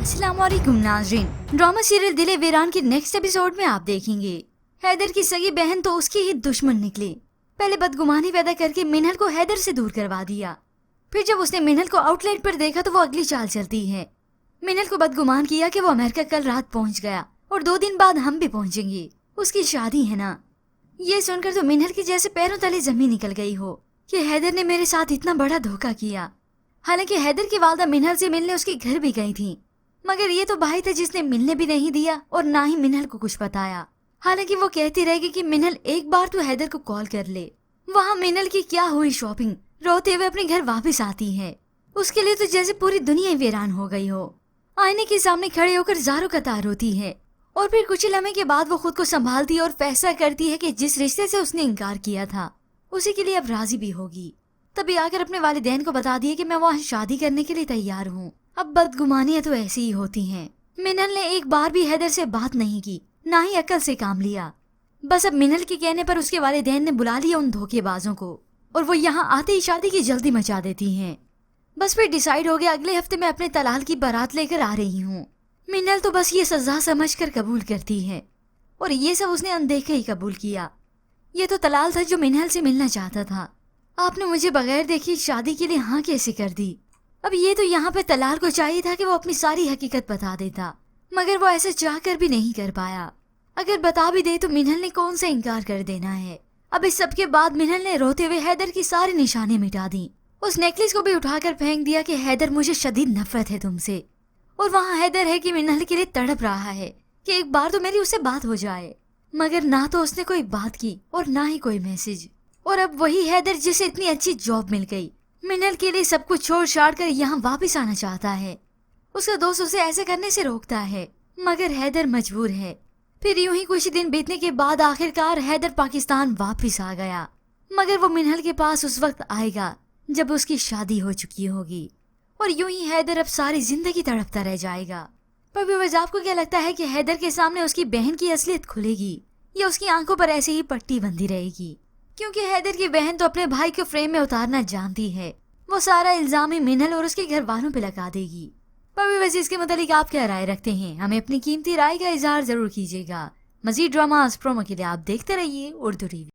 अस्सलाम वालेकुम नाज़रीन। ड्रामा सीरियल दिले वीरान के नेक्स्ट एपिसोड में आप देखेंगे हैदर की सगी बहन तो उसकी ही दुश्मन निकली। पहले बदगुमानी पैदा करके मिनल को हैदर से दूर करवा दिया, फिर जब उसने मिनल को आउटलेट पर देखा तो वो अगली चाल चलती है। मिनल को बदगुमान किया कि वो अमेरिका कल रात पहुंच गया और 2 दिन बाद हम भी पहुंचेंगे, उसकी शादी है ना। ये सुनकर तो मिनल की जैसे पैरों तले जमीन निकल गई हो कि हैदर ने मेरे साथ इतना बड़ा धोखा किया। हालांकि हैदर की वालदा मिनल से मिलने उसके घर भी गई थी, मगर ये तो भाई था जिसने मिलने भी नहीं दिया और ना ही मिनल को कुछ बताया। हालांकि वो कहती रहेगी कि मिनल एक बार तो हैदर को कॉल कर ले। वहाँ मिनल की क्या हुई शॉपिंग, रोते हुए अपने घर वापस आती है। उसके लिए तो जैसे पूरी दुनिया वीरान हो गई हो। आईने के सामने खड़े होकर ज़ारो कतार रोती है और फिर कुछ लम्हे के बाद वो खुद को संभालती है और फैसला करती है कि जिस रिश्ते से उसने इनकार किया था उसी के लिए अब राजी भी होगी। तभी आकर अपने वालिदैन को बता दिया कि मैं वहाँ शादी करने के लिए तैयार हूँ। अब बदगुमानियां तो ऐसी ही होती हैं। मिनल ने एक बार भी हैदर से बात नहीं की, ना ही अकल से काम लिया। बस अब मिनल के कहने पर उसके वालिदैन ने बुला लिया उन धोखेबाजों को और वो यहाँ आते ही शादी की जल्दी मचा देती हैं। बस फिर डिसाइड हो गया अगले हफ्ते मैं अपने तलाल की बारात लेकर आ रही हूँ। मिनल तो बस ये सजा समझकर कबूल करती है और ये सब उसने अनदेखे ही कबूल किया। ये तो तलाल था जो मिनल से मिलना चाहता था। आपने मुझे बगैर देखे शादी के लिए हाँ कैसे कर दी। अब ये तो यहाँ पे तलाल को चाहिए था कि वो अपनी सारी हकीकत बता देता, मगर वो ऐसे चाह कर भी नहीं कर पाया। अगर बता भी दे तो मिनल ने कौन सा इनकार कर देना है। अब इस सब के बाद मिनल ने रोते हुए हैदर की सारी निशानी मिटा दी। उस नेकलेस को भी उठाकर फेंक दिया कि हैदर मुझे शदीद नफरत है तुमसे। और वहाँ हैदर है कि मिनल के लिए तड़प रहा है कि एक बार तो मेरी उससे बात हो जाए, मगर ना तो उसने कोई बात की और ना ही कोई मैसेज। और अब वही हैदर जिसे इतनी अच्छी जॉब मिल गई, मिनल के लिए सब कुछ छोड़ छाड़ कर यहाँ वापस आना चाहता है। उसका दोस्त उसे ऐसे करने से रोकता है, मगर हैदर मजबूर है। फिर यूं ही कुछ दिन बीतने के बाद आखिरकार हैदर पाकिस्तान वापस आ गया, मगर वो मिनल के पास उस वक्त आएगा जब उसकी शादी हो चुकी होगी। और यूं ही हैदर अब सारी जिंदगी तड़पता रह जाएगा। पर व्यूअर्स, आपको क्या लगता है कि हैदर के सामने उसकी बहन की असलियत खुलेगी या उसकी आंखों पर ऐसे ही पट्टी बंधी रहेगी? क्योंकि हैदर की बहन तो अपने भाई को फ्रेम में उतारना जानती है। वो सारा इल्जाम ही मिनल और उसके घर वालों पे लगा देगी। पर भी वैसे इसके मुतालिक आप क्या राय रखते हैं, हमें अपनी कीमती राय का इजहार जरूर कीजिएगा। मजीद ड्रामास प्रोमो के लिए आप देखते रहिए उर्दू टीवी।